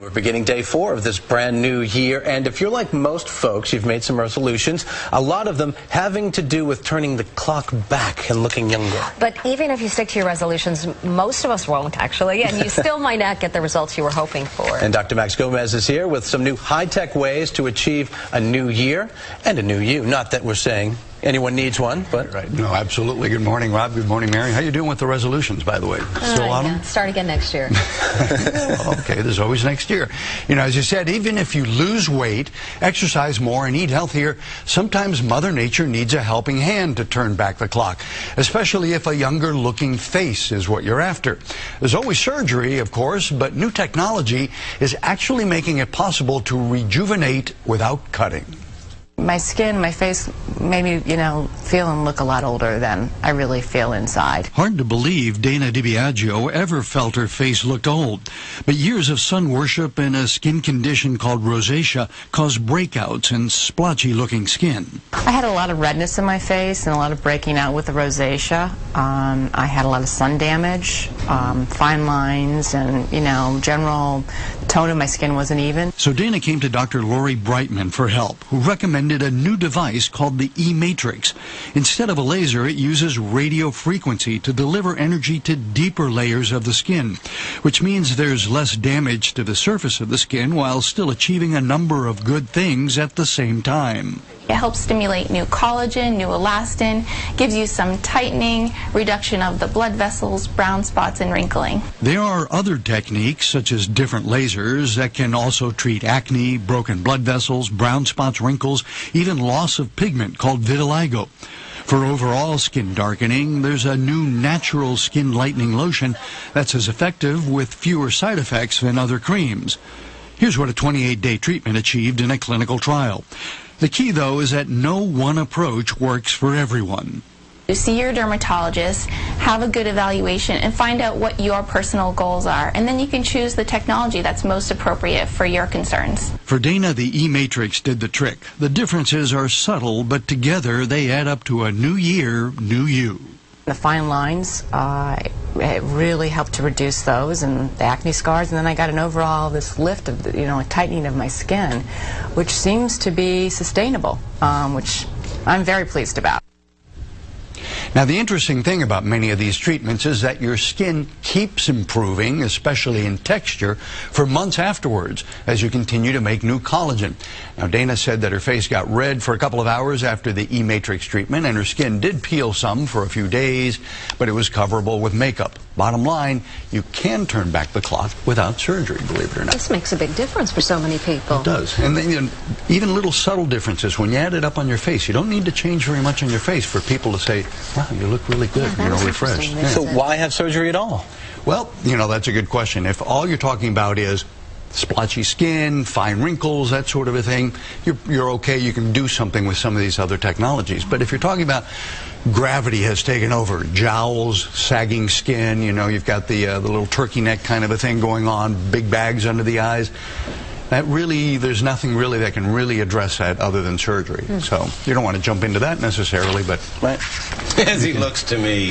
We're beginning day 4 of this brand new year, and if you're like most folks, you've made some resolutions, a lot of them having to do with turning the clock back and looking younger. But even if you stick to your resolutions, most of us won't actually, and you still might not get the results you were hoping for. And Dr. Max Gomez is here with some new high-tech ways to achieve a new year and a new you. Not that we're saying anyone needs one, but... Right. No, absolutely. Good morning, Rob. Good morning, Mary. How you doing with the resolutions, by the way? Still on them? Start again next year. Well, okay, there's always next year. You know, as you said, even if you lose weight, exercise more, and eat healthier, sometimes Mother Nature needs a helping hand to turn back the clock, especially if a younger-looking face is what you're after. There's always surgery, of course, but new technology is actually making it possible to rejuvenate without cutting. My skin, my face made me, feel and look a lot older than I really feel inside. Hard to believe Dana DiBiagio ever felt her face looked old. But years of sun worship and a skin condition called rosacea caused breakouts and splotchy-looking skin. I had a lot of redness in my face and a lot of breaking out with the rosacea. I had a lot of sun damage, fine lines, and, general tone of my skin wasn't even. So Dana came to Dr. Brightman for help, who recommended a new device called the eMatrix. Instead of a laser, it uses radio frequency to deliver energy to deeper layers of the skin, which means there's less damage to the surface of the skin while still achieving a number of good things at the same time. It helps stimulate new collagen, new elastin, gives you some tightening, reduction of the blood vessels, brown spots, and wrinkling. There are other techniques, such as different lasers, that can also treat acne, broken blood vessels, brown spots, wrinkles, even loss of pigment called vitiligo. For overall skin darkening, there's a new natural skin lightening lotion that's as effective with fewer side effects than other creams. Here's what a 28-day treatment achieved in a clinical trial. The key, though, is that no one approach works for everyone. You see your dermatologist, have a good evaluation, and find out what your personal goals are. And then you can choose the technology that's most appropriate for your concerns. For Dana, the eMatrix did the trick. The differences are subtle, but together they add up to a new year, new you. The fine lines, it really helped to reduce those and the acne scars, and then I got an overall this lift of a tightening of my skin, which seems to be sustainable, which I'm very pleased about. Now, the interesting thing about many of these treatments is that your skin keeps improving, especially in texture, for months afterwards as you continue to make new collagen. Now, Dana said that her face got red for a couple of hours after the eMatrix treatment, and her skin did peel some for a few days, but it was coverable with makeup. Bottom line, you can turn back the clock without surgery, believe it or not. This makes a big difference for so many people. It does. And then, even little subtle differences, when you add it up on your face, you don't need to change very much on your face for people to say, wow, you look really good, refreshed. Yeah. So why have surgery at all? Well, that's a good question. If all you're talking about is splotchy skin, fine wrinkles, that sort of a thing, you're okay. You can do something with some of these other technologies. But if you're talking about gravity has taken over, jowls, sagging skin, you've got the little turkey neck kind of a thing going on, big bags under the eyes, that really, there's nothing really that can really address that other than surgery. So you don't want to jump into that necessarily, but... Right. As he looks to me.